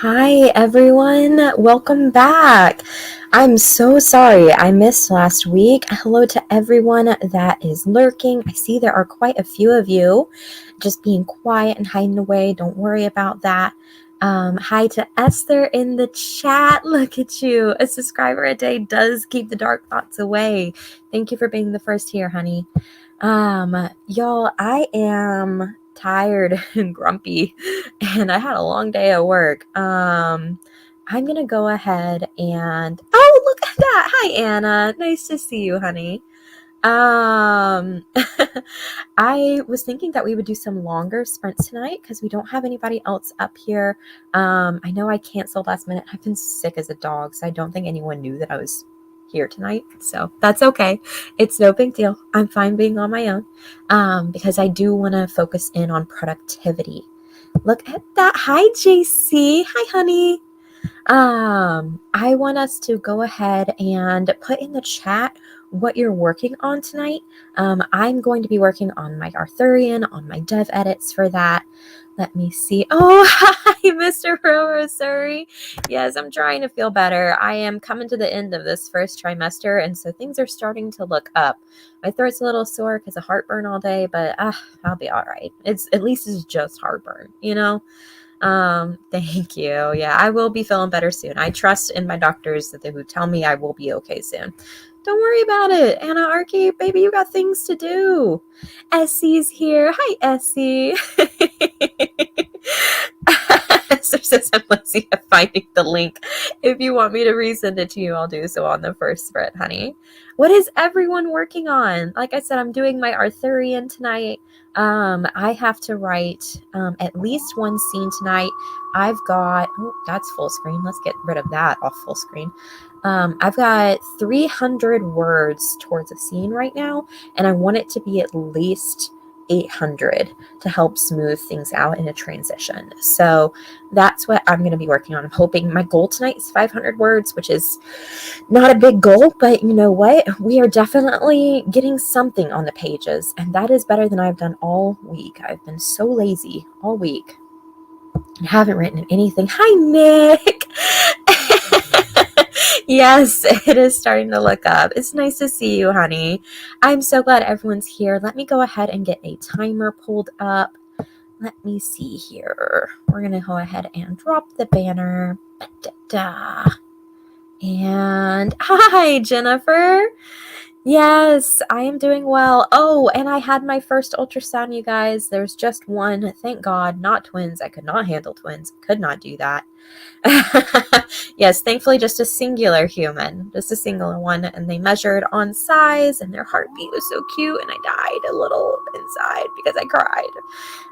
Hi, everyone. Welcome back. I'm so sorry I missed last week. Hello to everyone that is lurking. I see there are quite a few of you just being quiet and hiding away. Don't worry about that. Hi to Esther in the chat. Look at you. A subscriber a day does keep the dark thoughts away. Thank you for being the first here, honey. Y'all, I am tired and grumpy and I had a long day at work. I'm gonna go ahead and look at that. Hi Anna. Nice to see you, honey. Um I was thinking that we would do some longer sprints tonight because we don't have anybody else up here. I know I canceled last minute. I've been sick as a dog, so I don't think anyone knew that I was here tonight. So that's okay. It's no big deal. I'm fine being on my own because I do want to focus in on productivity. Look at that. Hi, JC. Hi, honey. I want us to go ahead and put in the chat what you're working on tonight. I'm going to be working on my Arthurian, on my dev edits for that. Let me see. Oh, hi, Mr. Rosary. Yes, I'm trying to feel better. I am coming to the end of this first trimester, and so things are starting to look up. My throat's a little sore because of heartburn all day, but I'll be all right. At least it's just heartburn, you know? Thank you. Yeah, I will be feeling better soon. I trust in my doctors who tell me I will be okay soon. Don't worry about it, Anna Archie, baby, you got things to do. Essie's here. Hi, Essie. Esther says I'm lazy at finding the link. If you want me to resend it to you, I'll do so on the first spread, honey. What is everyone working on? Like I said, I'm doing my Arthurian tonight. I have to write at least one scene tonight. I've got, that's full screen. Let's get rid of that off full screen. I've got 300 words towards a scene right now, and I want it to be at least 800 to help smooth things out in a transition. So that's what I'm going to be working on. I'm hoping my goal tonight is 500 words, which is not a big goal, but you know what? We are definitely getting something on the pages, and that is better than I've done all week. I've been so lazy all week. I haven't written anything. Hi, Nick. Yes, it is starting to look up. It's nice to see you, honey. I'm so glad everyone's here. Let me go ahead and get a timer pulled up. Let me see here. We're going to go ahead and drop the banner. Da-da-da. And hi, Jennifer. Yes, I am doing well. Oh, and I had my first ultrasound, you guys. There's just one. Thank God, not twins. I could not handle twins. Could not do that. Yes, thankfully just a singular human, just a singular one, and they measured on size, and their heartbeat was so cute, and I died a little inside because I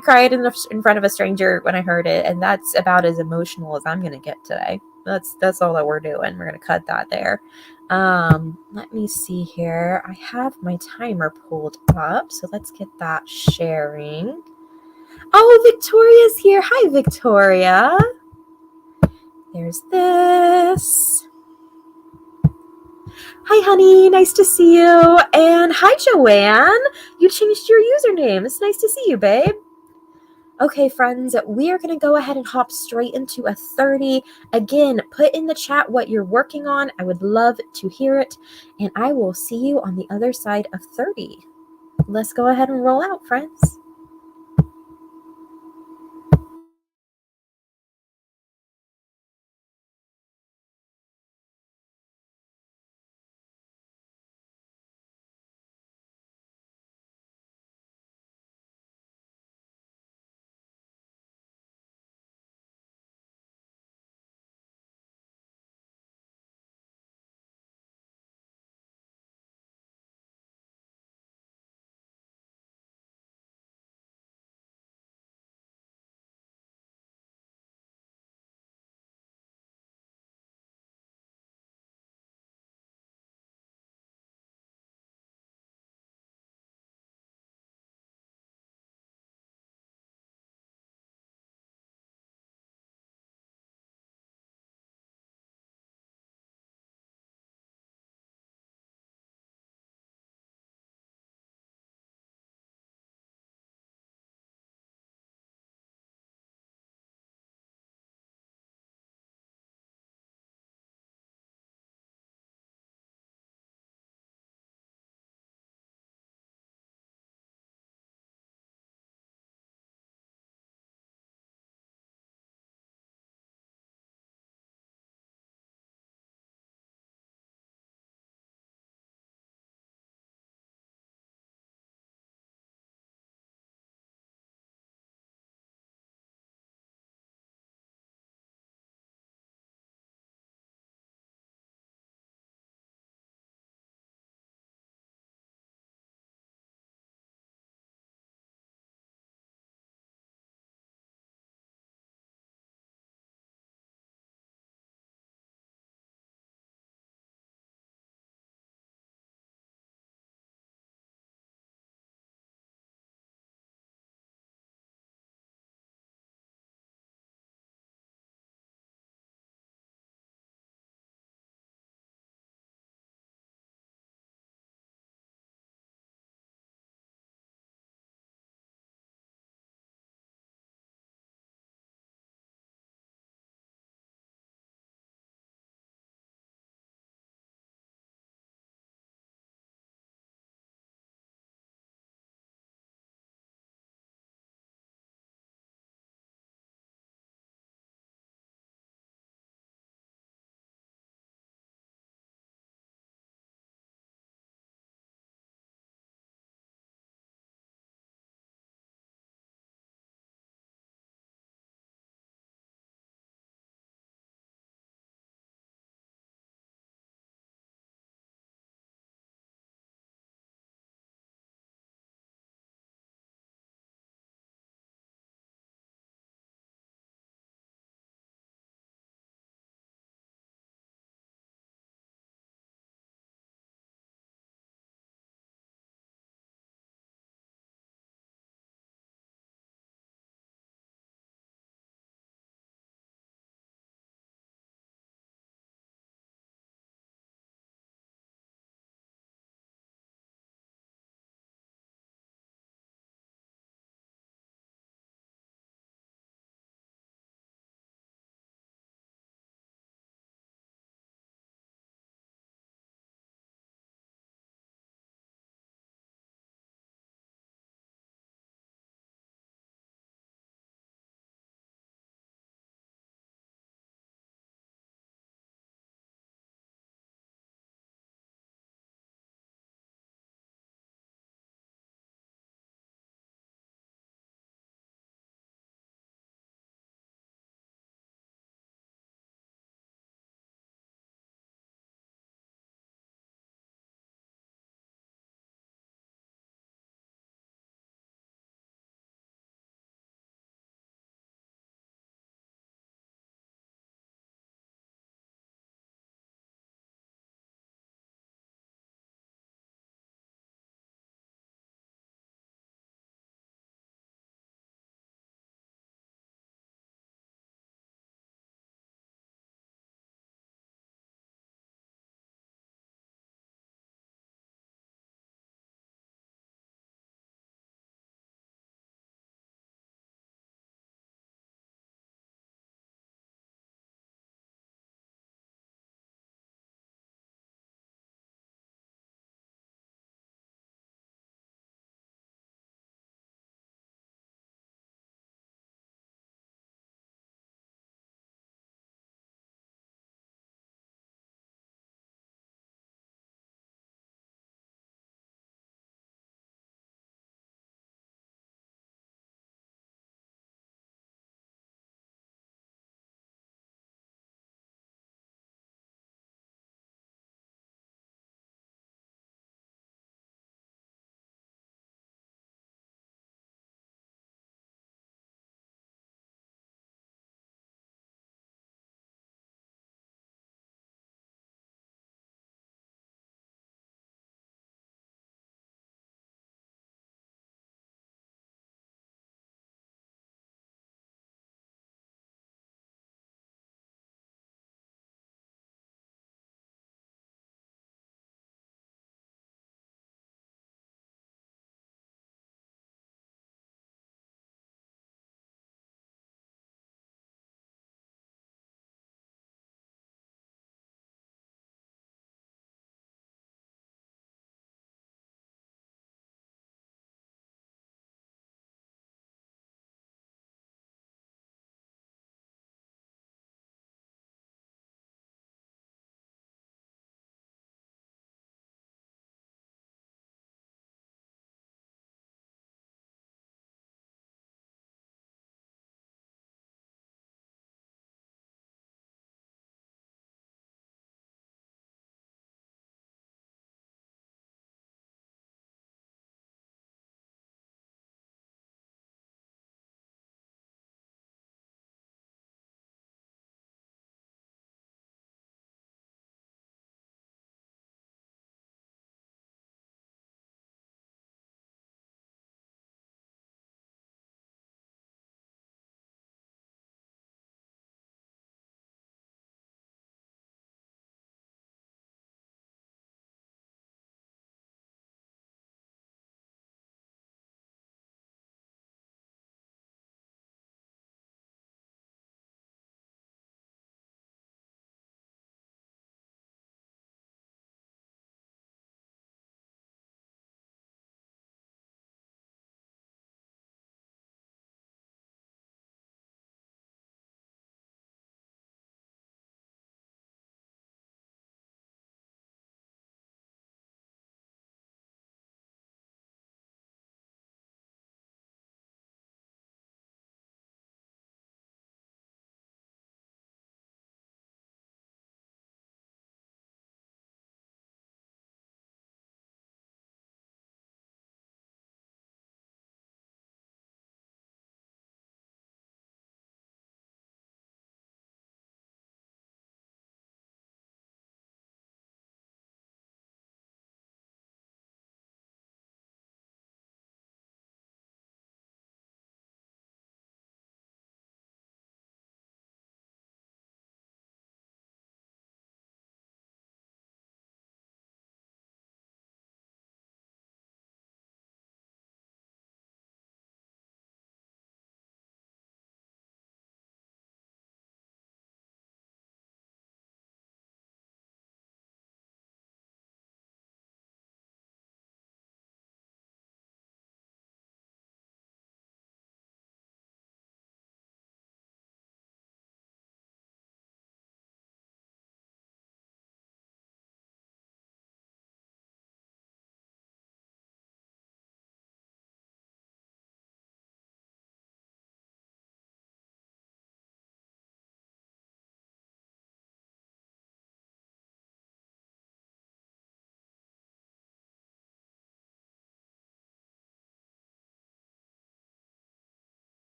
cried in front of a stranger when I heard it, and that's about as emotional as I'm gonna get today. That's all that we're doing. We're gonna cut that there. Let me see here. I have my timer pulled up, so let's get that sharing. Oh, Victoria's here. Hi, Victoria. There's this. Hi, honey. Nice to see you. And hi, Joanne. You changed your username. It's nice to see you, babe. Okay, friends, we are going to go ahead and hop straight into a 30. Again, put in the chat what you're working on. I would love to hear it. And I will see you on the other side of 30. Let's go ahead and roll out, friends.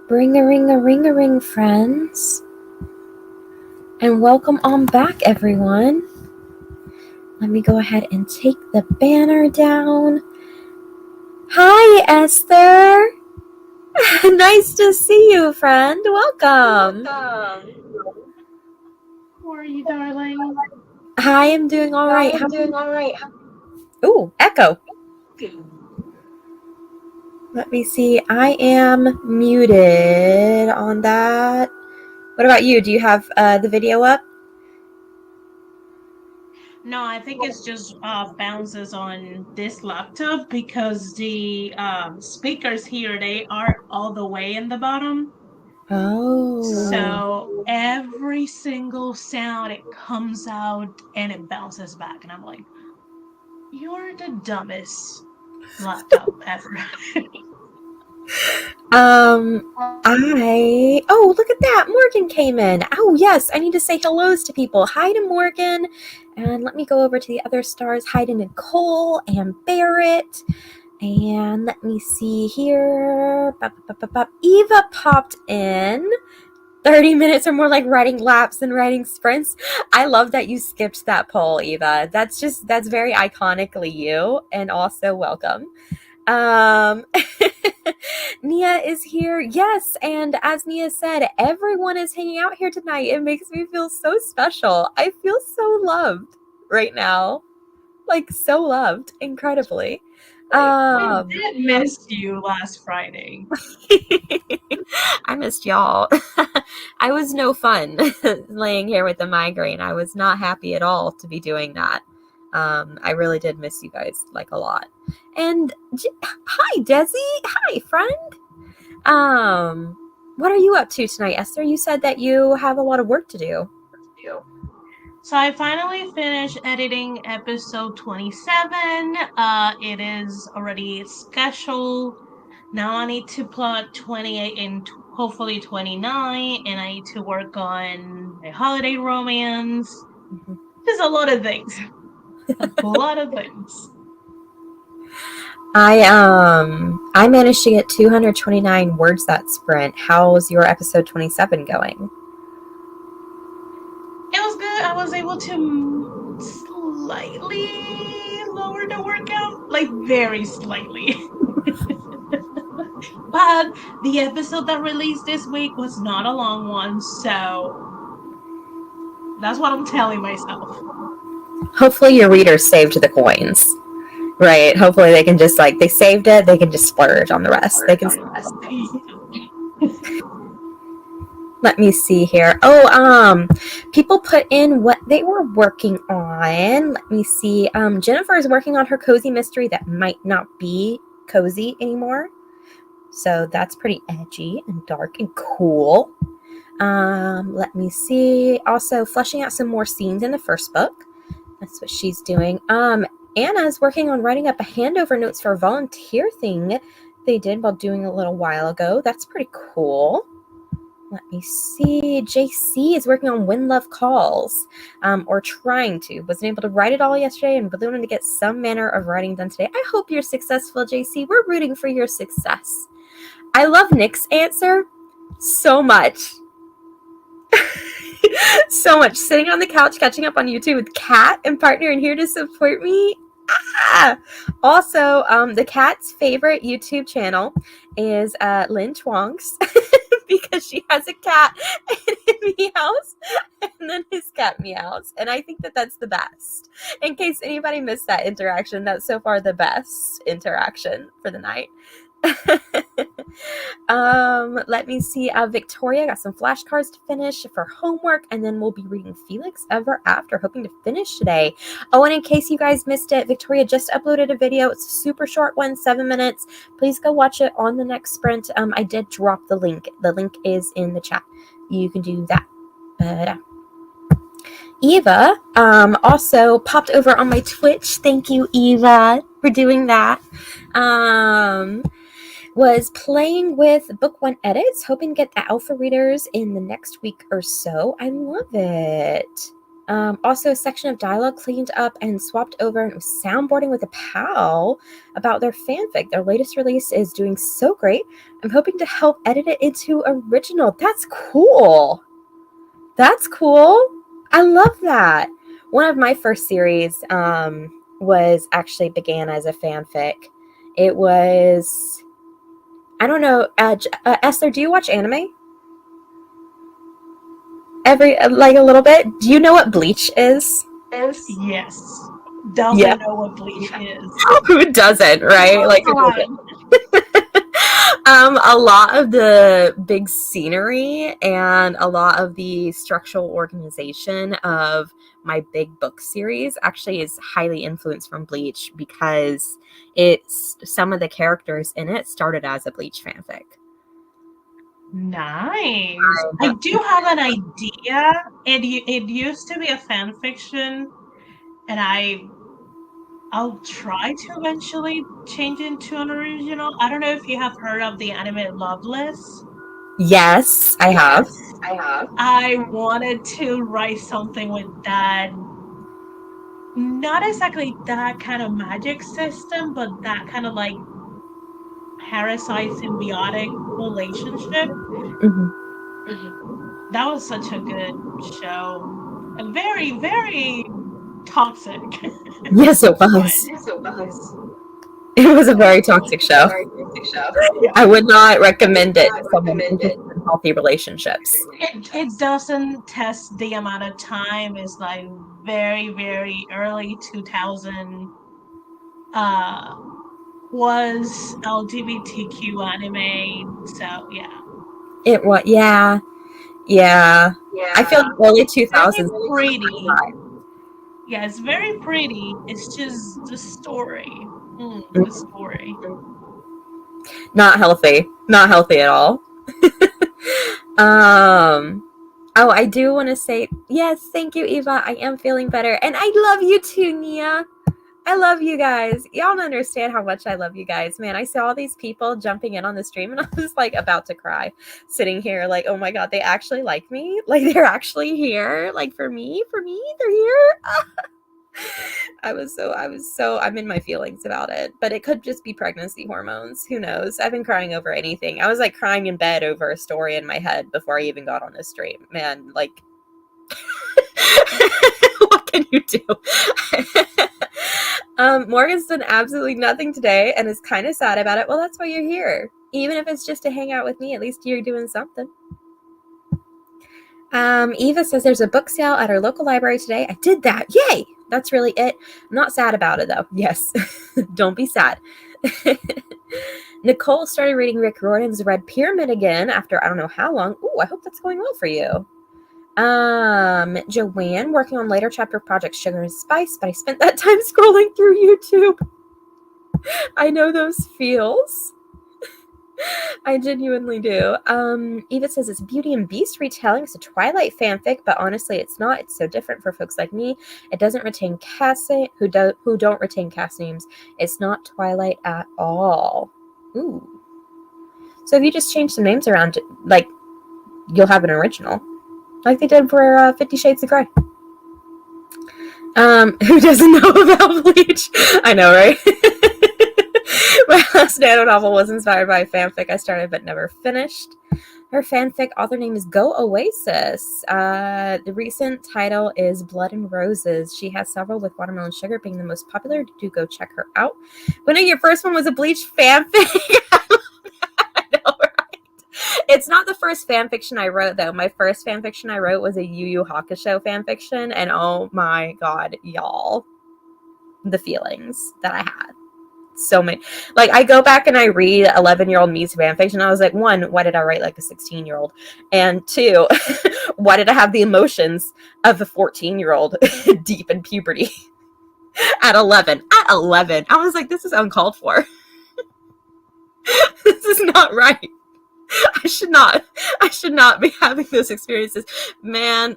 Bring-a-ring-a-ring-a-ring, friends. And welcome on back, everyone. Let me go ahead and take the banner down. Hi, Esther. Nice to see you, friend. Welcome. How are you, darling? Hi, I'm doing all right. I'm doing all right. Ooh, echo. Let me see. I am muted on that. What about you? Do you have the video up? No, I think it's just bounces on this laptop because the speakers here, they are all the way in the bottom. Oh. So every single sound, it comes out and it bounces back. And I'm like, you're the dumbest laptop ever. Oh, look at that. Morgan came in. Oh, yes. I need to say hellos to people. Hi to Morgan. And let me go over to the other stars. Hi to Nicole and Barrett. And let me see here. Eva popped in. 30 minutes or more like riding laps than riding sprints. I love that you skipped that poll, Eva. That's very iconically you. And also welcome. Nia is here. Yes, and as Nia said, everyone is hanging out here tonight. It makes me feel so special. I feel so loved right now. Like so loved, incredibly. We did miss you last Friday. I missed y'all. I was no fun laying here with the migraine. I was not happy at all to be doing that. I really did miss you guys like a lot. And hi, Desi. Hi, friend. What are you up to tonight, Esther? You said that you have a lot of work to do. So I finally finished editing episode 27. It is already scheduled. Now I need to plot 28 and hopefully 29, and I need to work on the holiday romance. There's a lot of things. A lot of things. I managed to get 229 words that sprint. How's your episode 27 going? It was good. I was able to slightly lower the workout, like very slightly. But the episode that released this week was not a long one, so that's what I'm telling myself. Hopefully your readers saved the coins. Right. Hopefully they can just they saved it, they can just splurge on the rest. They can Let me see here. Oh, people put in what they were working on. Let me see. Jennifer is working on her cozy mystery that might not be cozy anymore. So that's pretty edgy and dark and cool. Let me see. Also, fleshing out some more scenes in the first book. That's what she's doing. Anna's working on writing up a handover notes for a volunteer thing they did while doing a little while ago. That's pretty cool. Let me see. JC is working on When Love Calls, or trying to. Wasn't able to write it all yesterday and really wanted to get some manner of writing done today. I hope you're successful, JC. We're rooting for your success. I love Nick's answer so much. So much. Sitting on the couch, catching up on YouTube with Kat and partner and here to support me. Ah! Also, the cat's favorite YouTube channel is Lynn Twonks because she has a cat and it meows and then his cat meows. And I think that that's the best. In case anybody missed that interaction, that's so far the best interaction for the night. Let me see. Victoria got some flashcards to finish for homework, and then we'll be reading Felix Ever After, hoping to finish today. Oh, and in case you guys missed it, Victoria just uploaded a video. It's a super short one, 7 minutes. Please go watch it on the next sprint. I did drop the link. The link is in the chat. You can do that. But Eva also popped over on my Twitch. Thank you, Eva, for doing that. Was playing with book 1 edits, hoping to get the alpha readers in the next week or so. I love it. Also, a section of dialogue cleaned up and swapped over, and it was soundboarding with a pal about their fanfic. Their latest release is doing so great. I'm hoping to help edit it into original. That's cool. That's cool. I love that. One of my first series was actually began as a fanfic. It was, I don't know, Esther, do you watch anime? Every, like a little bit? Do you know what Bleach is? Yes. Yeah. Doesn't know what bleach is. Who doesn't, right? Like, who doesn't? Come A lot of the big scenery and a lot of the structural organization of my big book series actually is highly influenced from Bleach because it's some of the characters in it started as a Bleach fanfic. Nice. I do have an idea. It used to be a fan fiction, and I'll try to eventually change into an original. I don't know if you have heard of the anime Loveless. Yes, I have. I wanted to write something with that, not exactly that kind of magic system, but that kind of like parasite symbiotic relationship. Mhm. That was such a good show. And very, very toxic. Yes, it was. It was a very toxic show. Yeah. I would not recommend it to someone interested in healthy relationships. It doesn't test the amount of time. It's like very, very early 2000 uh was LGBTQ anime. So yeah. It was, yeah, yeah. I feel like early It's very 2000s. pretty. Yeah, it's very pretty. It's just the story. The story. Not healthy. Not healthy at all. um oh, I do want to say yes, thank you, Eva. I am feeling better. And I love you too, Nia. I love you guys. Y'all don't understand how much I love you guys. Man, I saw all these people jumping in on the stream and I was like about to cry. Sitting here like, oh my god, they actually like me? Like they're actually here? Like for me? They're here? I'm in my feelings about it. But it could just be pregnancy hormones. Who knows? I've been crying over anything. I was like crying in bed over a story in my head before I even got on this stream. Man, like what can you do? Morgan's done absolutely nothing today and is kind of sad about it. Well, that's why you're here. Even if it's just to hang out with me, at least you're doing something. Eva says there's a book sale at our local library today. I did that. Yay! That's really it. I'm not sad about it though. Yes. Don't be sad. Nicole started reading Rick Riordan's Red Pyramid again after I don't know how long. Ooh, I hope that's going well for you. Joanne working on later chapter project Sugar and Spice, but I spent that time scrolling through YouTube. I know those feels. I genuinely do. Eva says it's Beauty and Beast retelling. It's a Twilight fanfic, but honestly, it's not. It's so different for folks like me. It doesn't retain cast who don't retain cast names. It's not Twilight at all. Ooh. So if you just change some names around, like you'll have an original, like they did for 50 Shades of Grey. Who doesn't know about Bleach? I know, right? My last nano novel was inspired by a fanfic I started but never finished. Her fanfic author name is Go Oasis. The recent title is Blood and Roses. She has several, with Watermelon Sugar being the most popular. Do go check her out. But no, your first one was a Bleach fanfic. I know, right? It's not the first fanfiction I wrote, though. My first fanfiction I wrote was a Yu Yu Hakusho fanfiction, and oh my god, y'all, the feelings that I had. So many. Like, I go back and I read 11-year-old me's fanfiction, and I was like, one, why did I write like a 16-year-old? And two, why did I have the emotions of a 14-year-old deep in puberty at 11? At 11. I was like, this is uncalled for. This is not right. I should not be having those experiences. Man.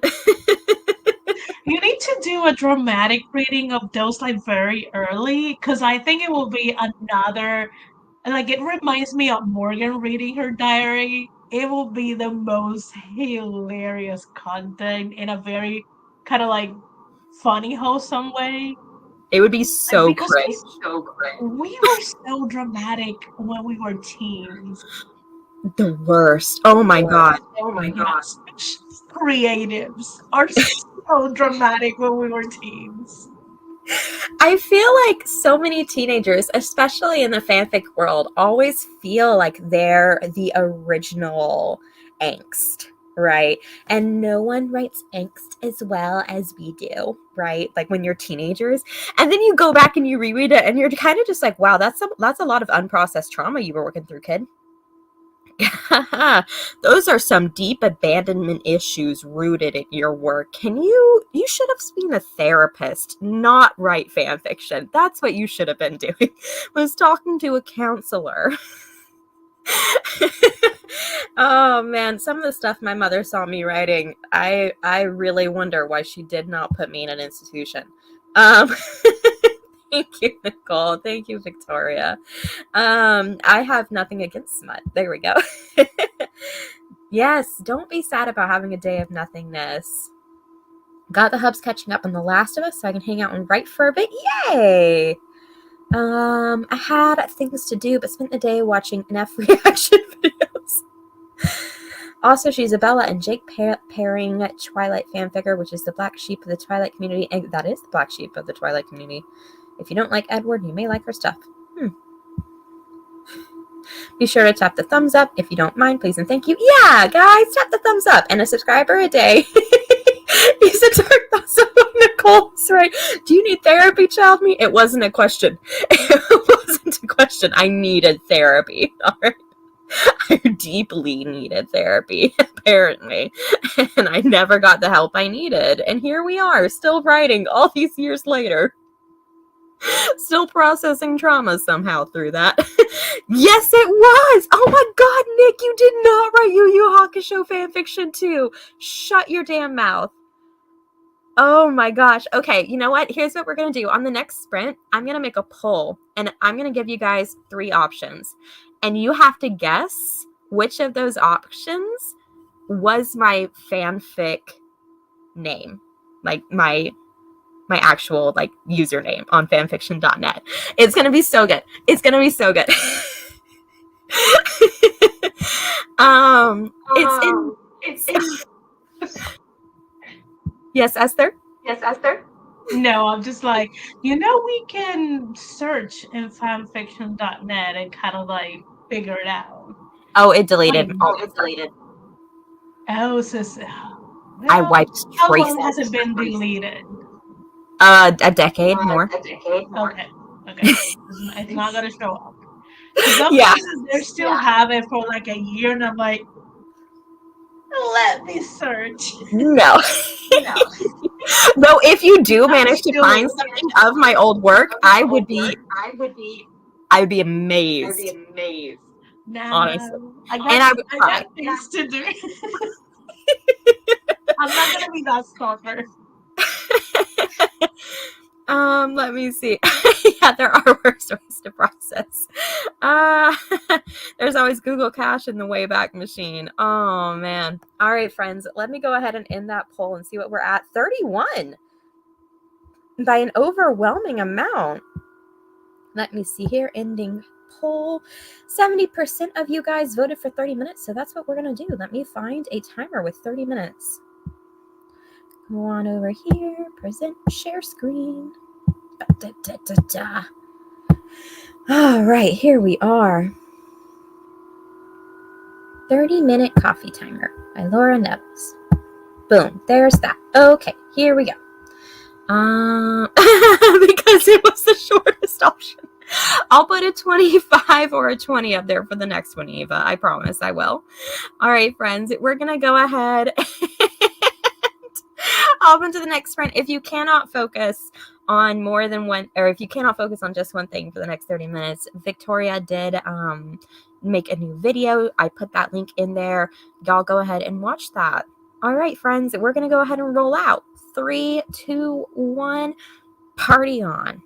You need to do a dramatic reading of those like very early, because I think it will be another, like, it reminds me of Morgan reading her diary. It will be the most hilarious content in a very kind of like funny, wholesome way. It would be so Because great. we were so dramatic when we were teens. The worst. Oh my God. Yes, creatives are so dramatic when we were teens. I feel like so many teenagers, especially in the fanfic world, always feel like they're the original angst, right? And no one writes angst as well as we do, right? Like when you're teenagers. And then you go back and you reread it and you're kind of just like, wow, that's a lot of unprocessed trauma you were working through, kid. Those are some deep abandonment issues rooted in your work. You should have been a therapist, not write fan fiction. That's what you should have been doing, was talking to a counselor. Oh man, some of the stuff my mother saw me writing, I really wonder why she did not put me in an institution. Um, thank you, Nicole. Thank you, Victoria. I have nothing against smut. There we go. Yes, don't be sad about having a day of nothingness. Got the hubs catching up on The Last of Us so I can hang out and write for a bit. Yay! I had things to do, but spent the day watching enough reaction videos. Also, she's Isabella and Jake pairing Twilight fanficker, which is the black sheep of the Twilight community. And that is the black sheep of the Twilight community. If you don't like Edward, you may like her stuff. Be sure to tap the thumbs up if you don't mind, please and thank you. Yeah, guys, tap the thumbs up and a subscriber a day. Use a dark thumbs up on Nicole's right. Do you need therapy, child me? It wasn't a question. It wasn't a question. I needed therapy. All right. I deeply needed therapy, apparently. And I never got the help I needed. And here we are, still writing all these years later. Still processing trauma somehow through that. Yes, it was. Oh my God, Nick, you did not write Yu Yu Hakusho fanfiction too. Shut your damn mouth. Oh my gosh. Okay, you know what? Here's what we're going to do. On the next sprint, I'm going to make a poll and I'm going to give you guys 3 options. And you have to guess which of those options was my fanfic name. Like my actual like username on fanfiction.net. It's going to be so good. It's going to be so good. It's in Yes, Esther? No, I'm just like, we can search in fanfiction.net and kind of like figure it out. Oh, it deleted. Oh, so I wiped how trace. long has it been deleted? A decade more. Okay. It's not going to show up. Because some Yeah. places, they still have it for like a year, and I'm like, let me search. No. Though if you do manage to find something of my old work, I would be amazed. No, honestly. I And I would cry. got things to do. I'm not going to be that stalker. Let me see. Yeah, there are worse ways to process. There's always Google Cache in the Wayback Machine. Oh man. All right, friends, let me go ahead and end that poll and see what we're at. 31 by an overwhelming amount. Let me see here. Ending poll. 70% of you guys voted for 30 minutes, so that's what we're gonna do. Let me find a timer with 30 minutes. Go on over here. Present share screen. All right, here we are. 30-minute coffee timer by Laura Neves. Boom, there's that. Okay, here we go. Because it was the shortest option. I'll put a 25 or a 20 up there for the next one, Eva. I promise I will. All right, friends, we're going to go ahead and hop into the next sprint. If you cannot focus on more than one, or if you cannot focus on just one thing for the next 30 minutes, Victoria did make a new video. I put that link in there. Y'all go ahead and watch that. All right, friends, we're going to go ahead and roll out. 3, 2, 1, party on.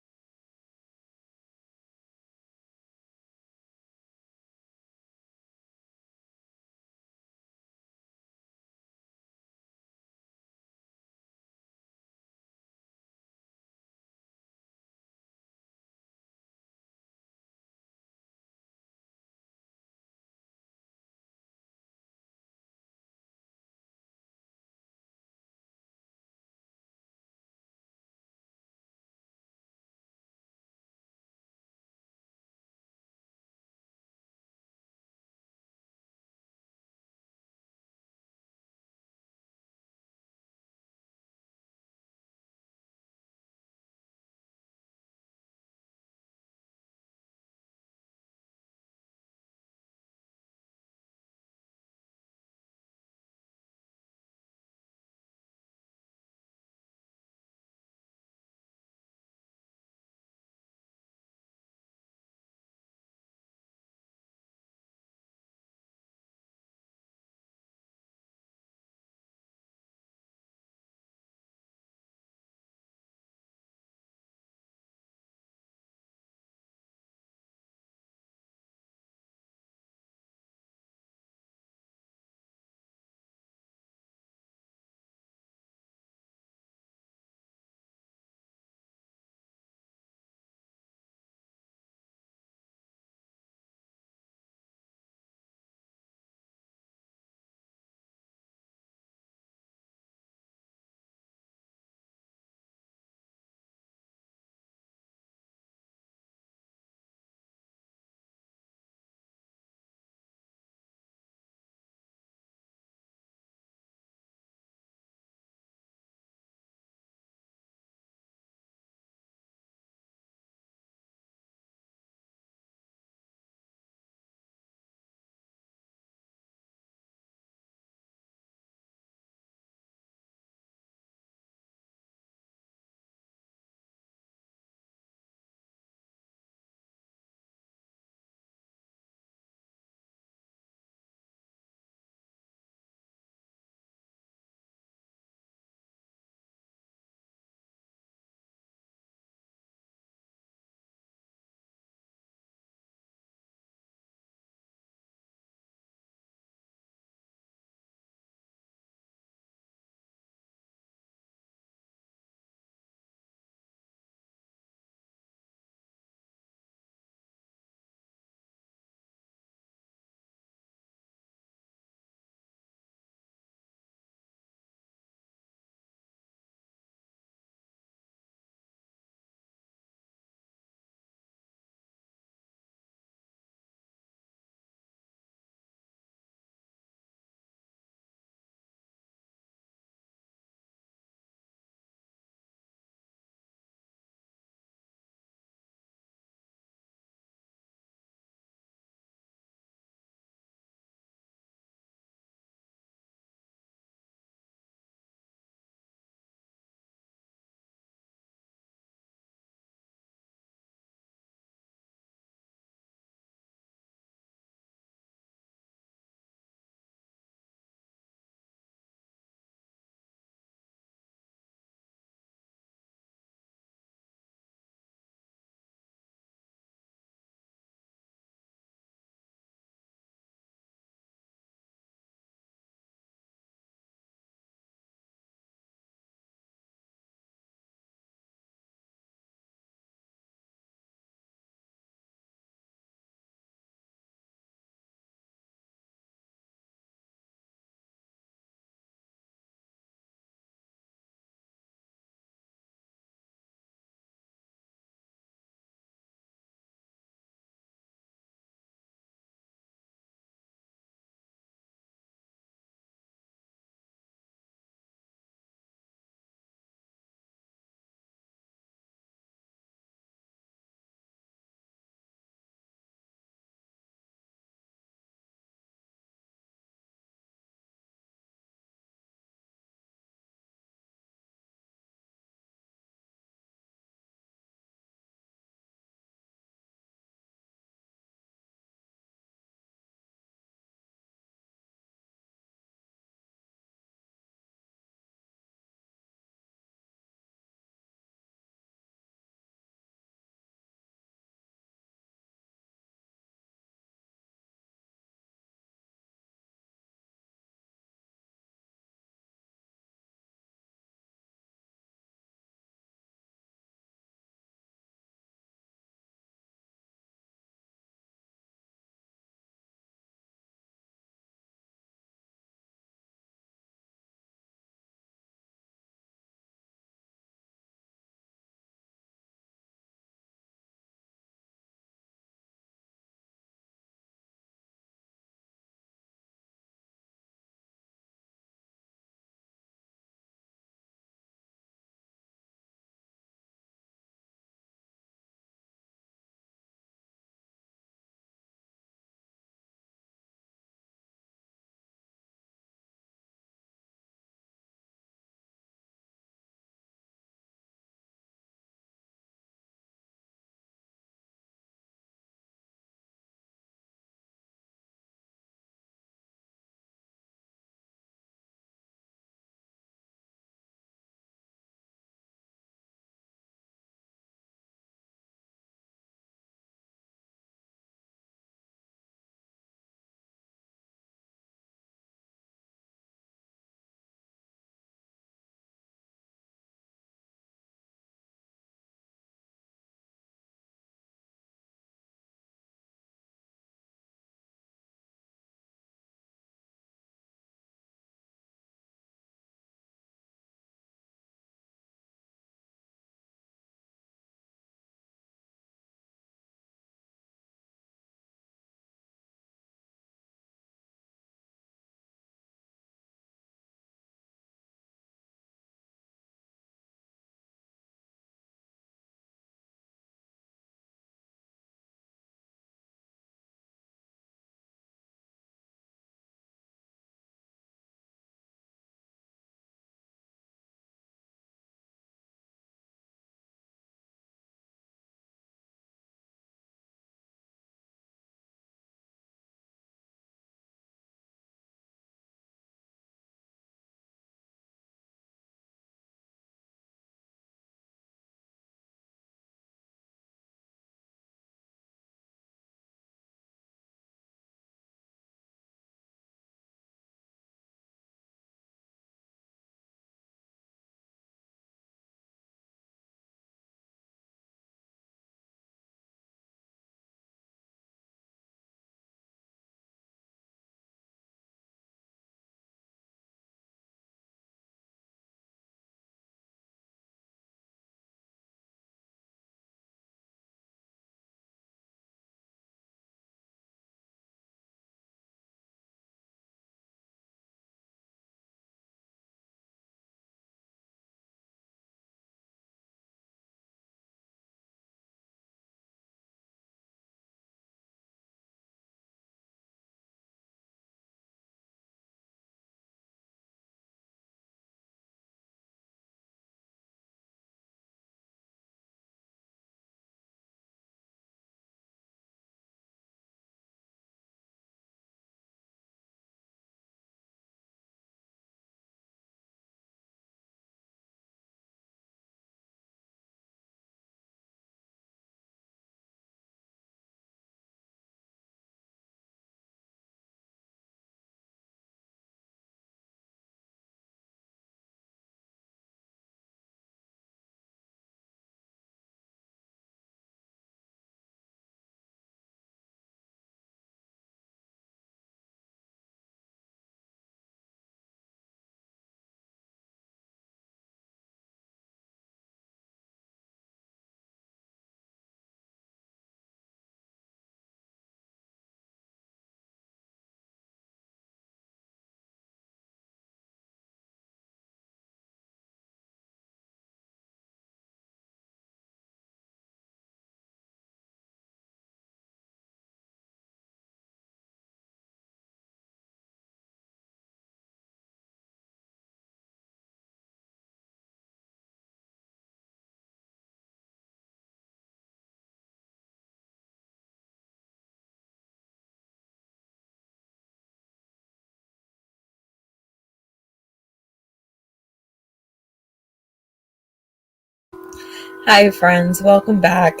Hi, friends. Welcome back.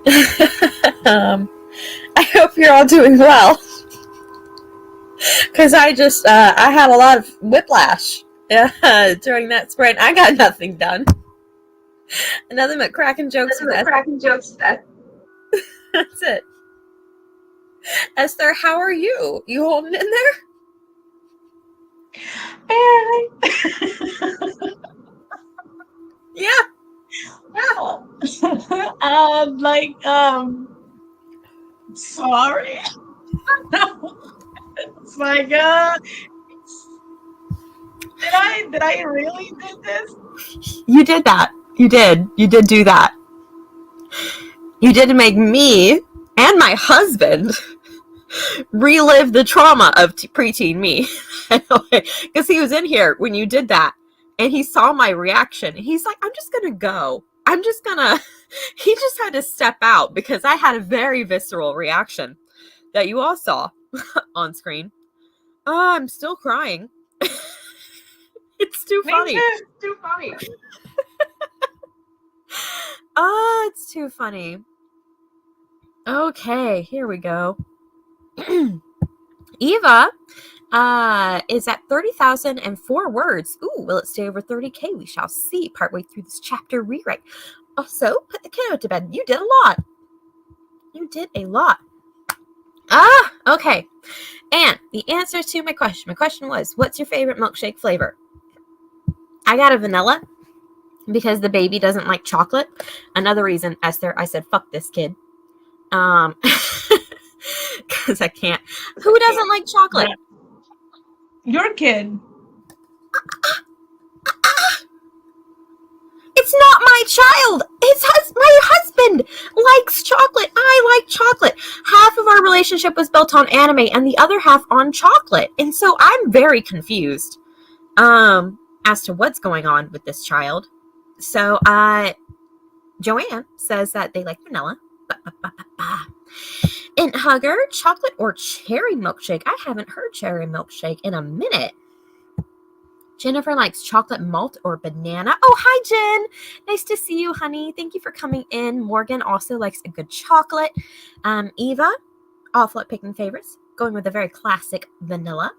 I hope you're all doing well. Because I had a lot of whiplash during that sprint. I got nothing done. Nothing but cracking jokes with Esther. That's it. Esther, how are you? You holding in there? Barely. Yeah. Sorry. It's like, did I really did this? You did that. You did. You did do that. You did make me and my husband relive the trauma of preteen me. Because he was in here when you did that. And he saw my reaction. He's like, I'm just going to go. He just had to step out because I had a very visceral reaction that you all saw on screen. I'm still crying. It's too funny. It's too funny. It's too funny. Okay, here we go. Eva is at 30,004 words. Ooh, will it stay over 30K? We shall see partway through this chapter rewrite. Also, put the kiddo to bed. You did a lot. You did a lot. Okay. And the answer to my question was, what's your favorite milkshake flavor? I got a vanilla because the baby doesn't like chocolate. Another reason, Esther, I said, fuck this kid. Because I can't. Who doesn't like chocolate? Your kid. It's not my child. My husband likes chocolate. I like chocolate. Half of our relationship was built on anime and the other half on chocolate. And so I'm very confused as to what's going on with this child. So Joanne says that they like vanilla. And Hugger, chocolate or cherry milkshake? I haven't heard cherry milkshake in a minute. Jennifer likes chocolate malt or banana. Oh, hi, Jen. Nice to see you, honey. Thank you for coming in. Morgan also likes a good chocolate. Eva, awful at picking favorites, going with a very classic vanilla.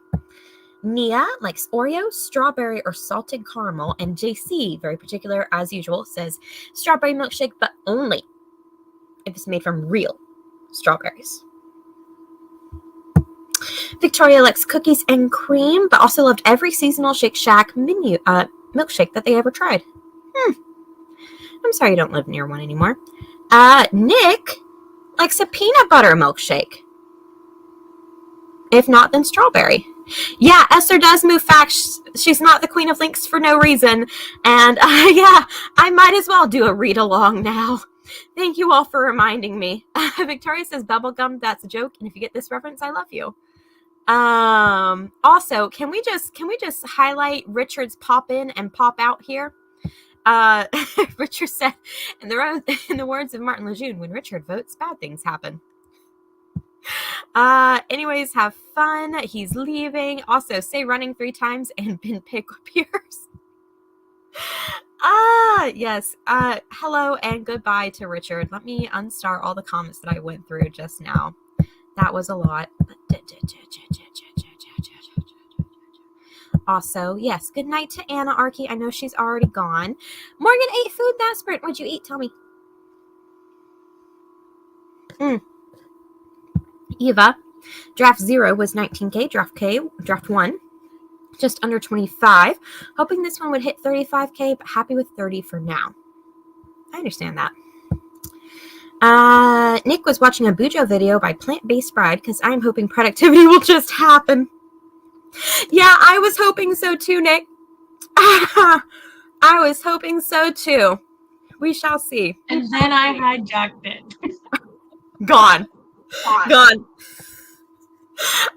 Nia likes Oreo, strawberry, or salted caramel. And JC, very particular as usual, says strawberry milkshake, but only if it's made from real strawberries. Victoria likes cookies and cream, but also loved every seasonal Shake Shack menu milkshake that they ever tried. I'm sorry you don't live near one anymore. Nick likes a peanut butter milkshake. If not, then strawberry. Yeah, Esther does move fast. She's not the Queen of Links for no reason. And yeah, I might as well do a read along now. Thank you all for reminding me. Victoria says bubblegum, that's a joke. And if you get this reference, I love you. Also, can we just highlight Richard's pop in and pop out here? Richard said, in the words of Martin Lejeune, when Richard votes, bad things happen. Anyways, have fun. He's leaving. Also, say running 3 times and bin pick appears. Yes. Hello and goodbye to Richard. Let me unstar all the comments that I went through just now. That was a lot. Also, yes, good night to Anna Archie. I know she's already gone. Morgan ate food that sprint. What'd you eat? Tell me. Eva, draft 0 was 19K. Draft 1, just under 25. Hoping this one would hit 35K, but happy with 30 for now. I understand that. Nick was watching a Bujo video by Plant-Based Bride because I'm hoping productivity will just happen. Yeah, I was hoping so too, Nick. I was hoping so too. We shall see. And then I hijacked it. Gone.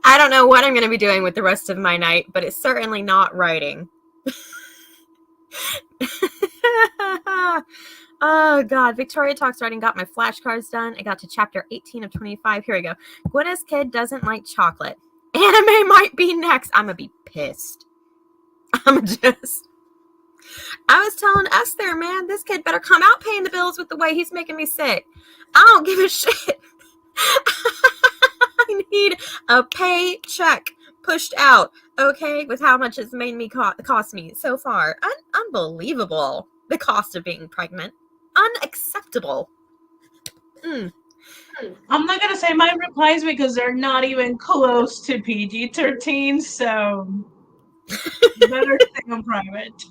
I don't know what I'm going to be doing with the rest of my night, but it's certainly not writing. Oh, God. Victoria Talks Writing got my flashcards done. I got to chapter 18 of 25. Here we go. Gwyneth's kid doesn't like chocolate. Anime might be next. I'm going to be pissed. I'm just... I was telling Esther, man, this kid better come out paying the bills with the way he's making me sick. I don't give a shit. I need a paycheck pushed out, okay, with how much it's made me cost me so far. Unbelievable. The cost of being pregnant. Unacceptable. I'm not gonna say my replies because they're not even close to PG-13, so better stay on private.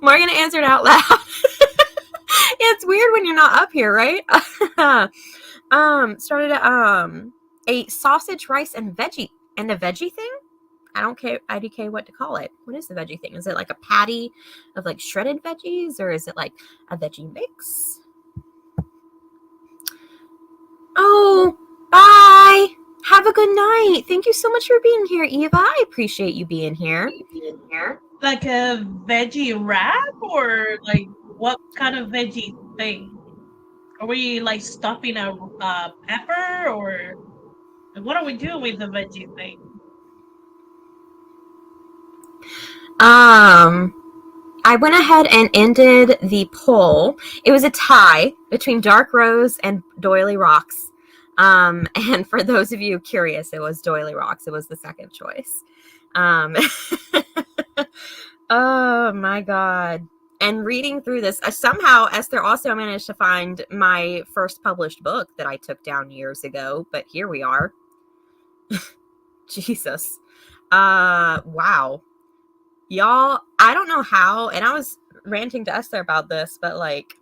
Morgan answered out loud. It's weird when you're not up here, right? Started a sausage, rice, and veggie thing. I don't care, IDK, what to call it. What is the veggie thing? Is it like a patty of like shredded veggies, or is it like a veggie mix? Oh, bye. Have a good night. Thank you so much for being here, Eva. I appreciate you being here. Like a veggie wrap, or like what kind of veggie thing? Are we like stuffing a pepper, or what are we doing with the veggie thing? I went ahead and ended the poll. It was a tie between Dark Rose and Doily Rocks. And for those of you curious, it was Doily Rocks. It was the second choice. Oh my God. And reading through this, somehow Esther also managed to find my first published book that I took down years ago, but here we are. Jesus. Wow. Y'all, I don't know how, and I was ranting to Esther about this, but like,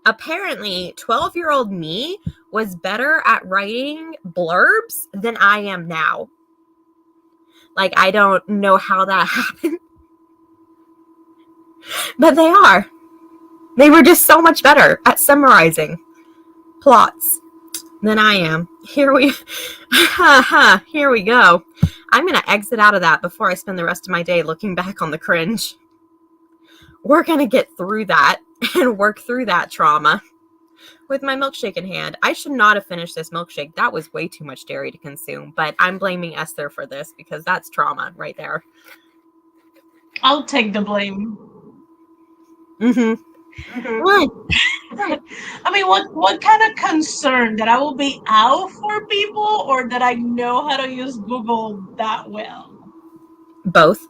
apparently 12-year-old me was better at writing blurbs than I am now. Like, I don't know how that happened, but they are. They were just so much better at summarizing plots than I am. Here we go. I'm going to exit out of that before I spend the rest of my day looking back on the cringe. We're going to get through that and work through that trauma with my milkshake in hand. I should not have finished this milkshake. That was way too much dairy to consume, but I'm blaming Esther for this because that's trauma right there. I'll take the blame. What? I mean, what kind of concern that I will be out for people, or that I know how to use Google that well? Both.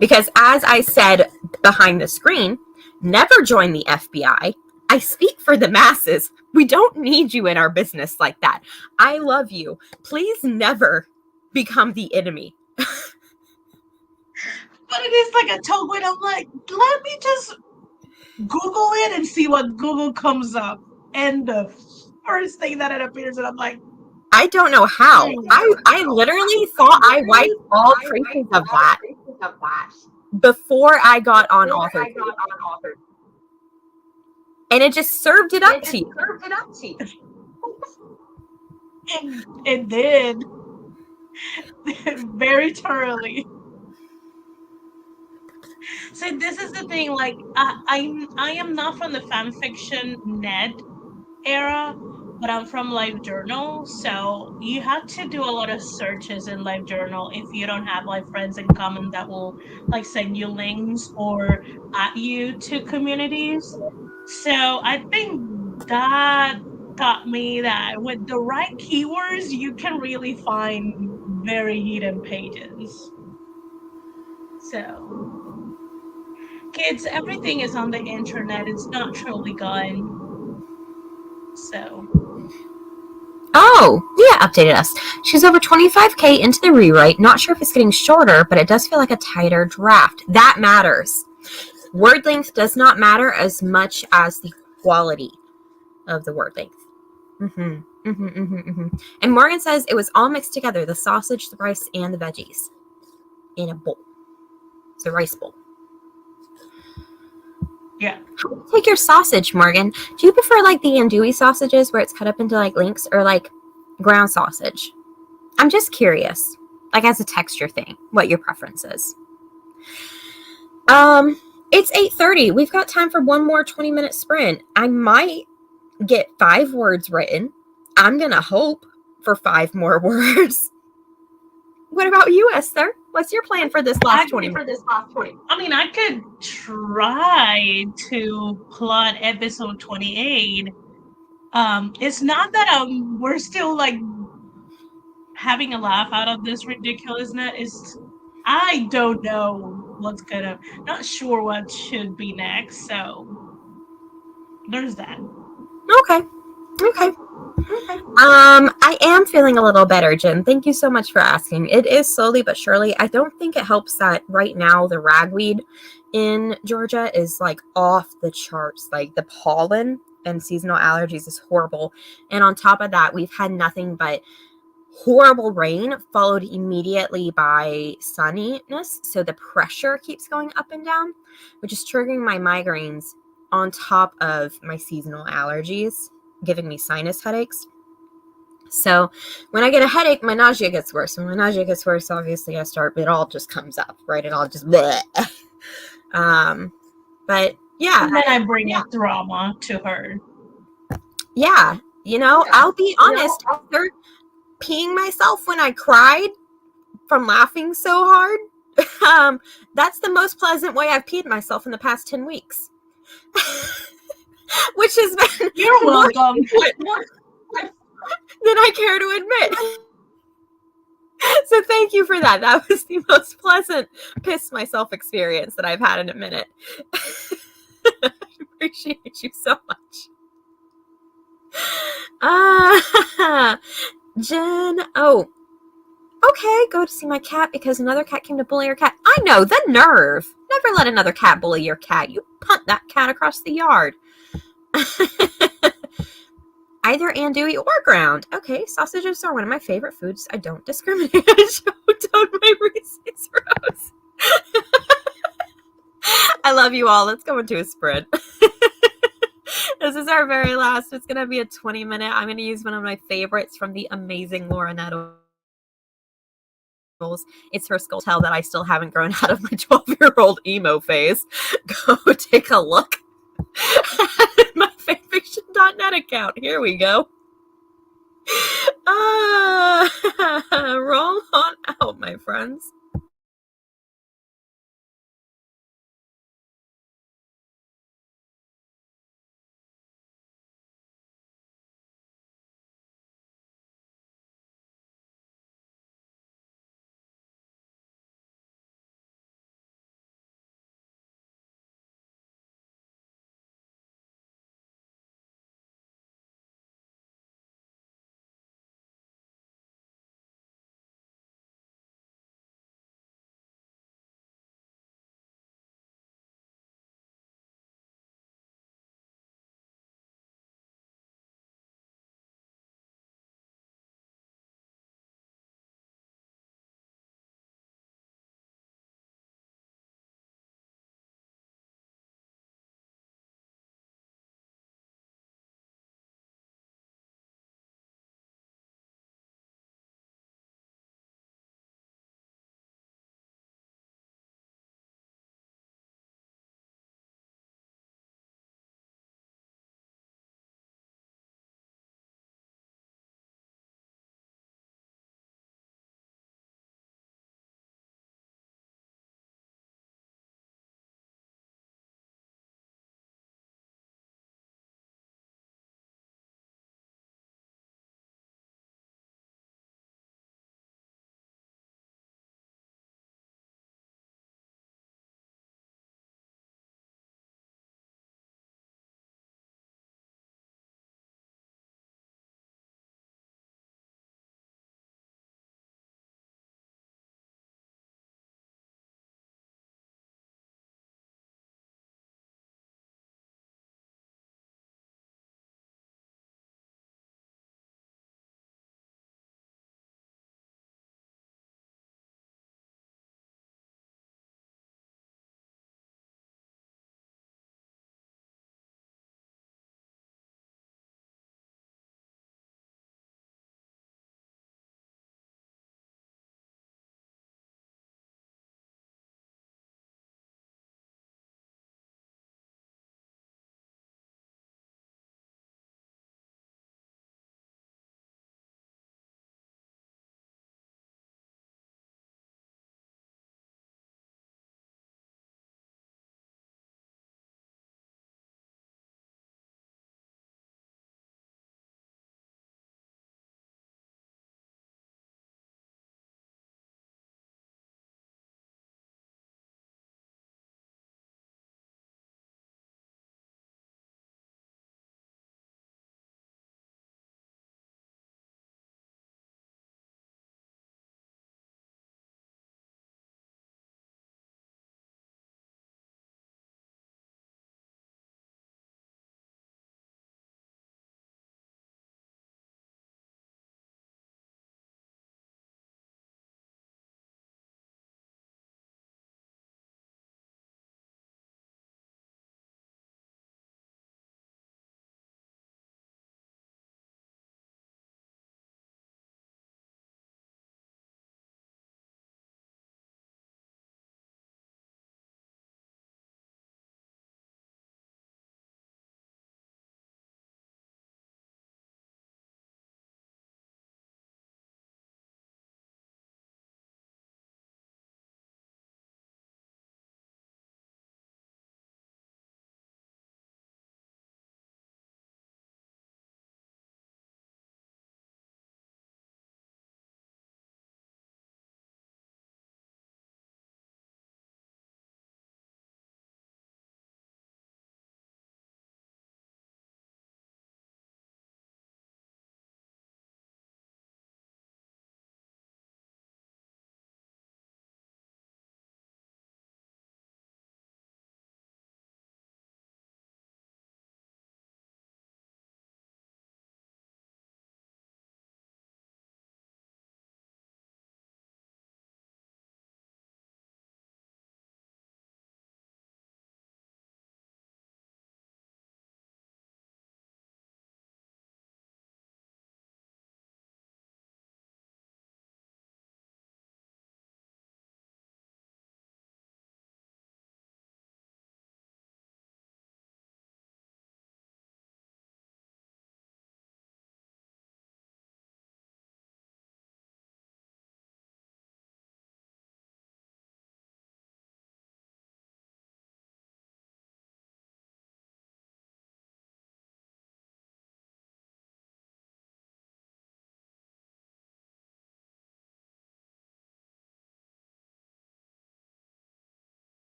Because as I said behind the screen, never join the FBI. I speak for the masses. We don't need you in our business like that. I love you. Please never become the enemy. But it is like a total when I'm like, let me just Google it and see what Google comes up. And the first thing that it appears, and I'm like, I don't know how. I literally thought I wiped all traces of that before I got on author. And it just served it up to you. It did. Very thoroughly. So this is the thing, like I am not from the fanfiction net era, but I'm from LiveJournal, so you have to do a lot of searches in LiveJournal if you don't have like friends in common that will like send you links or add you to communities. So I think that taught me that with the right keywords, you can really find very hidden pages. So kids, everything is on the internet. It's not truly gone. So. Oh, yeah, updated us. She's over 25K into the rewrite. Not sure if it's getting shorter, but it does feel like a tighter draft. That matters. Word length does not matter as much as the quality of the word length. And Morgan says it was all mixed together, the sausage, the rice, and the veggies in a bowl. It's a rice bowl. Yeah. Take your sausage, Morgan. Do you prefer like the andouille sausages where it's cut up into like links, or like ground sausage? I'm just curious, like as a texture thing, what your preference is. It's 8:30. We've got time for one more 20-minute sprint. I might get 5 words written. I'm gonna hope for 5 more words. What about you, Esther? What's your plan for this last 20 minutes? I mean, I could try to plot episode 28. It's not that we're still like having a laugh out of this ridiculousness. It's I don't know what's gonna, not sure what should be next. So there's that. Okay. Okay. I am feeling a little better, Jen. Thank you so much for asking. It is slowly but surely. I don't think it helps that right now the ragweed in Georgia is like off the charts. Like the pollen and seasonal allergies is horrible. And on top of that, we've had nothing but horrible rain followed immediately by sunniness. So the pressure keeps going up and down, which is triggering my migraines on top of my seasonal allergies, giving me sinus headaches. So when I get a headache, my nausea gets worse. When my nausea gets worse, obviously it all just comes up, right? It all just bleh. But yeah. And then I bring a drama to her. Yeah. I'll be honest. After peeing myself when I cried from laughing so hard, that's the most pleasant way I've peed myself in the past 10 weeks. Which has been You're welcome. Than I care to admit. So thank you for that. That was the most pleasant piss myself experience that I've had in a minute. I appreciate you so much. Jen, okay, go to see my cat because another cat came to bully your cat. I know, the nerve. Never let another cat bully your cat. You punt that cat across the yard. Either andouille or ground. Okay, sausages are one of my favorite foods. I don't discriminate. I choked on my Reese's Rose. I love you all. Let's go into a sprint. This is our very last. It's going to be a 20-minute. I'm going to use one of my favorites from the amazing Laura Nettles. It's her skull tell that I still haven't grown out of my 12-year-old emo phase. Go take a look at my fanfiction.net account. Here we go. Roll on out, my friends.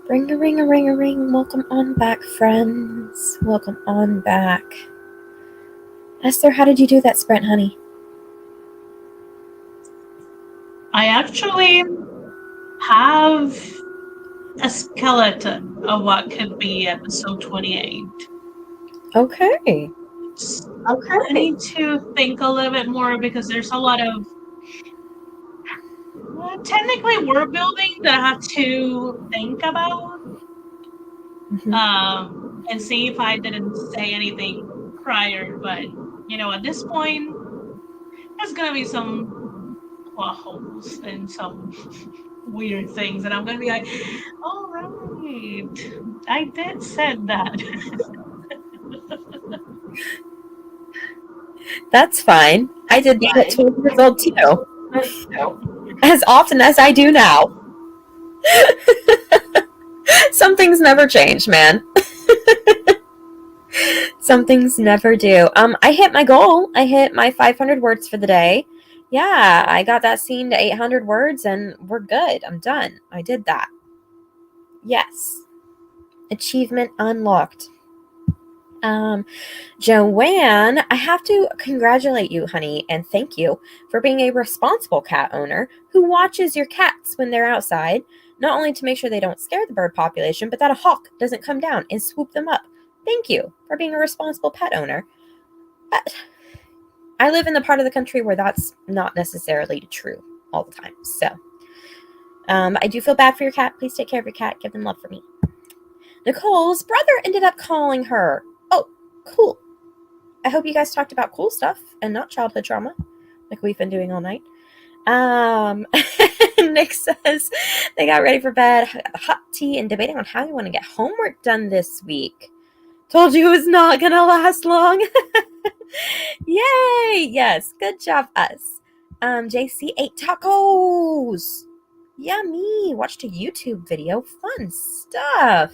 Ring a ring a ring a ring. Welcome on back, friends. Welcome on back. Esther, how did you do that sprint, honey? I actually have a skeleton of what could be episode 28. Okay. I need to think a little bit more because there's a lot of technically world building that I have to think about. And see if I didn't say anything prior, but at this point, there's gonna be some plot holes and some weird things, and I'm gonna be like, "All right, I did said that." That's fine. I did that at 12 years old too. As often as I do now. Some things never change, man. Some things never do. I hit my goal. I hit my 500 words for the day. Yeah, I got that scene to 800 words and we're good. I'm done. I did that. Yes. Achievement unlocked. Joanne, I have to congratulate you, honey, and thank you for being a responsible cat owner who watches your cats when they're outside, not only to make sure they don't scare the bird population, but that a hawk doesn't come down and swoop them up. Thank you for being a responsible pet owner. But I live in the part of the country where that's not necessarily true all the time. So I do feel bad for your cat. Please take care of your cat. Give them love for me. Nicole's brother ended up calling her. Oh, cool. I hope you guys talked about cool stuff and not childhood trauma like we've been doing all night. Nick says they got ready for bed, got the hot tea, and debating on how you want to get homework done this week. Told you it was not going to last long. Yay! Yes, good job, us. JC ate tacos. Yummy. Watched a YouTube video. Fun stuff.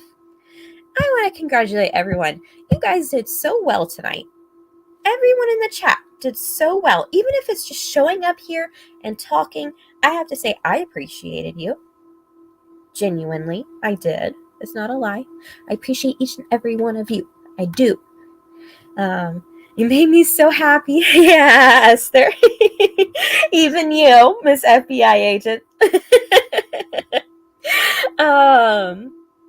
I want to congratulate everyone. You guys did so well tonight. Everyone in the chat did so well. Even if it's just showing up here and talking, I have to say I appreciated you. Genuinely, I did. It's not a lie. I appreciate each and every one of you. I do. You made me so happy. Yeah, Esther. Even you, Miss FBI agent.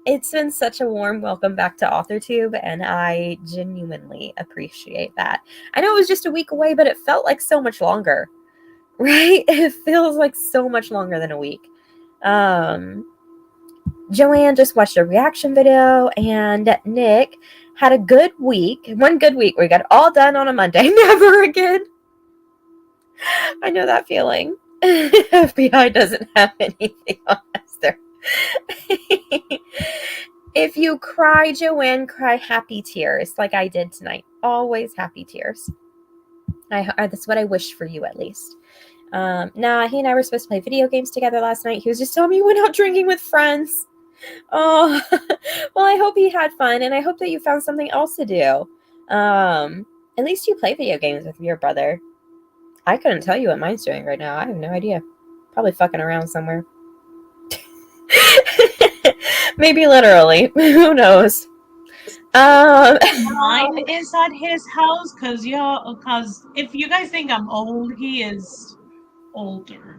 It's been such a warm welcome back to AuthorTube, and I genuinely appreciate that. I know it was just a week away, but it felt like so much longer, right? It feels like so much longer than a week. Joanne just watched a reaction video, and Nick had a good week. One good week. We got it all done on a Monday. Never again. I know that feeling. FBI doesn't have anything on Esther. If you cry, Joanne, cry happy tears like I did tonight. Always happy tears. That's what I wish for you, at least. Nah, he and I were supposed to play video games together last night. He was just telling me he went out drinking with friends. Oh, well, I hope he had fun, and I hope that you found something else to do. At least you play video games with your brother. I couldn't tell you what mine's doing right now. I have no idea. Probably fucking around somewhere. Maybe literally. Who knows? Mine is at his house because if you guys think I'm old, he is older.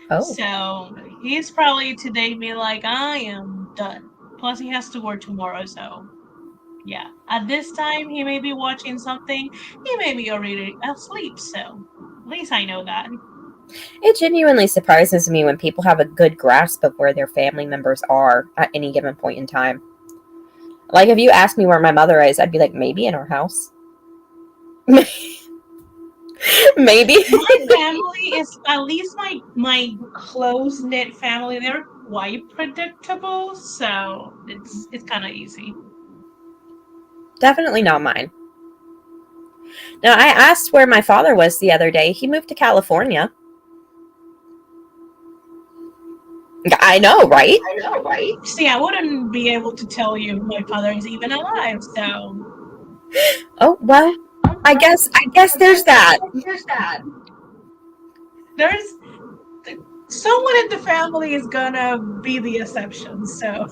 Oh. So he's probably today be like, I am done. Plus he has to work tomorrow, so yeah. At this time he may be watching something. He may be already asleep, so at least I know that. It genuinely surprises me when people have a good grasp of where their family members are at any given point in time. Like, if you asked me where my mother is, I'd be like, maybe in our house. Maybe. My family is, at least my close-knit family, they're quite predictable, so it's kind of easy. Definitely not mine. Now, I asked where my father was the other day. He moved to California. I know, right? See, I wouldn't be able to tell you if my father is even alive, so. Oh, well, I guess there's that. There's someone in the family is gonna be the exception. So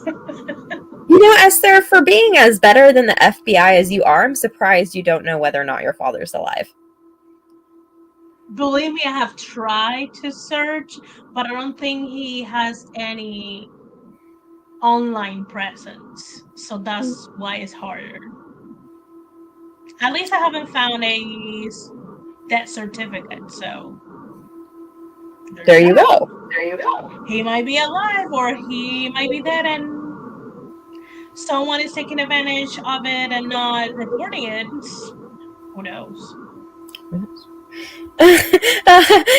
Esther, for being as better than the FBI as you are, I'm surprised you don't know whether or not your father's alive. believe me, I have tried to search, but I don't think he has any online presence. So that's why it's harder. At least I haven't found a death certificate. So There there's you that. go. He might be alive or he might be dead, and someone is taking advantage of it and not reporting it. Who knows?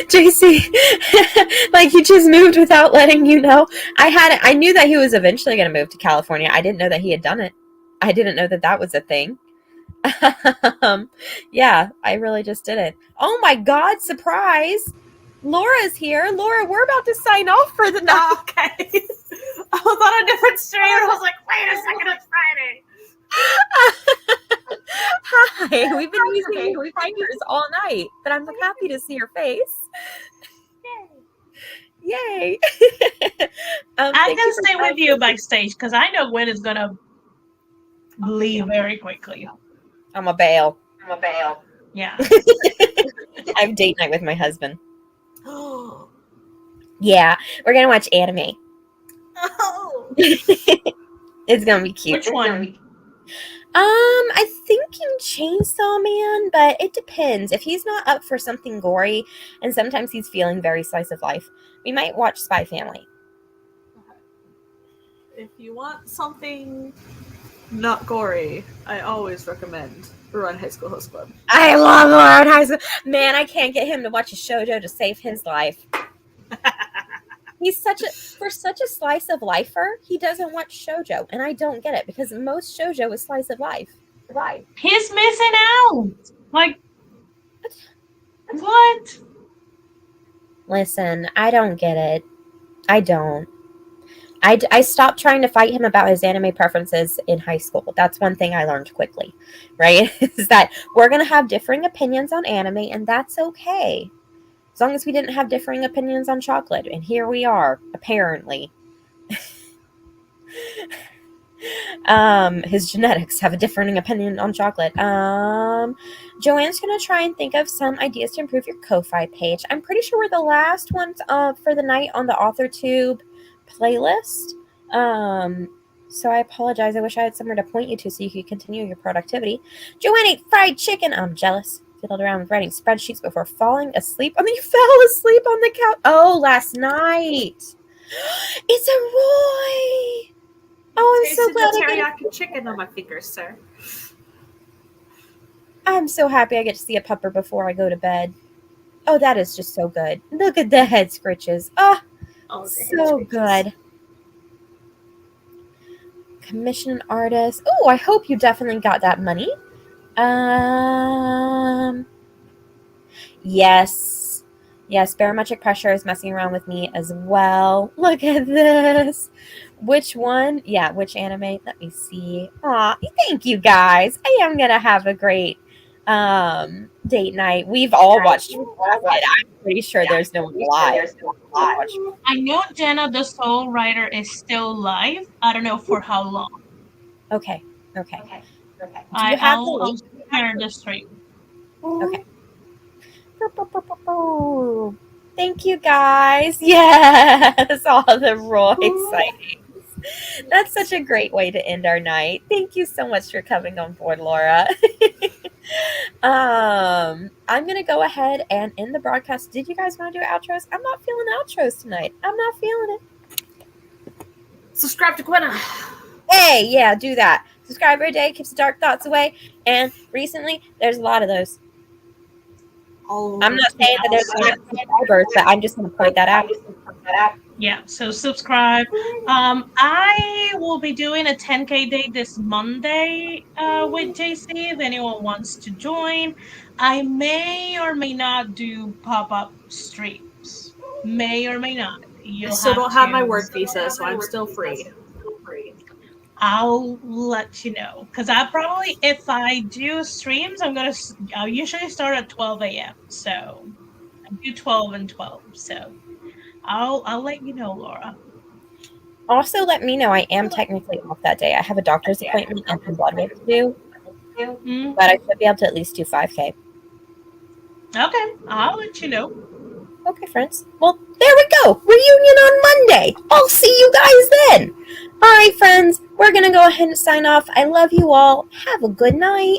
JC, like he just moved without letting you know. I knew that he was eventually going to move to California. I didn't know that he had done it. I didn't know that that was a thing. Yeah, I really just didn't. Oh my God, surprise! Laura's here. Laura, we're about to sign off for the night. Okay. I was on a different stream and I was like, wait a second, it's Friday. Hi, we've been using fingers all night, but I'm happy to see your face. Yay! I can stay with you backstage because I know Gwen is gonna leave very quickly. I'm a bail. Yeah. I have date night with my husband. Yeah, we're gonna watch anime. Oh. It's gonna be cute. Which one? I think in Chainsaw Man, but it depends. If he's not up for something gory, and sometimes he's feeling very slice of life, we might watch Spy Family. If you want something not gory, I always recommend Run High School Host Club. I love Lord High School. Man, I can't get him to watch a shoujo to save his life. He's such a slice of lifer, he doesn't watch shoujo, and I don't get it because most shoujo is slice of life. Right. He's missing out. Like, what? Listen, I don't get it. I don't. I stopped trying to fight him about his anime preferences in high school. That's one thing I learned quickly, right? Is that we're going to have differing opinions on anime, and that's okay. As long as we didn't have differing opinions on chocolate. And here we are, apparently. His genetics have a differing opinion on chocolate. Joanne's going to try and think of some ideas to improve your Ko-Fi page. I'm pretty sure we're the last ones for the night on the AuthorTube playlist. So I apologize. I wish I had somewhere to point you to so you could continue your productivity. Joanne ate fried chicken. I'm jealous. Fiddled around with writing spreadsheets before falling asleep. I mean, you fell asleep on the couch. Oh, last night. It's a Roy. Oh, I'm so glad I get teriyaki chicken on my fingers, sir. I'm so happy I get to see a pupper before I go to bed. Oh, that is just so good. Look at the head scritches. Oh, so good. Commission an artist. Oh, I hope you definitely got that money. Yes. Yes, barometric pressure is messing around with me as well. Look at this. Which one? Yeah, which anime? Let me see. Aw, thank you guys. I am going to have a great date night. We've all watched it. I'm pretty sure there's no one live. I know Jenna the Soul Writer is still live. I don't know for how long. Okay. I'll share the stream. Okay. Thank you guys. Yes, all the Roy sightings. That's such a great way to end our night. Thank you so much for coming on board, Laura. I'm gonna go ahead and end the broadcast. Did you guys want to do outros? I'm not feeling outros tonight. I'm not feeling it. Subscribe to Gwenna. Hey, yeah, do that. Subscribe every day, keeps the dark thoughts away. And recently, there's a lot of those. I'm not saying that there's not subscribers, but I'm just going to point that out. Yeah, so subscribe. I will be doing a 10K day this Monday with JC if anyone wants to join. I may or may not do pop-up streams. May or may not. I still don't have my work visa, so I'm still free. I'll let you know because if I do streams, I'll usually start at 12 a.m. So I do 12 and 12. So I'll let you know, Laura. Also, let me know. I am technically off that day. I have a doctor's appointment and some blood work to do, Mm. but I should be able to at least do 5K. Okay, I'll let you know. Okay, friends. Well, there we go. Reunion on Monday. I'll see you guys then. All right, friends. We're going to go ahead and sign off. I love you all. Have a good night.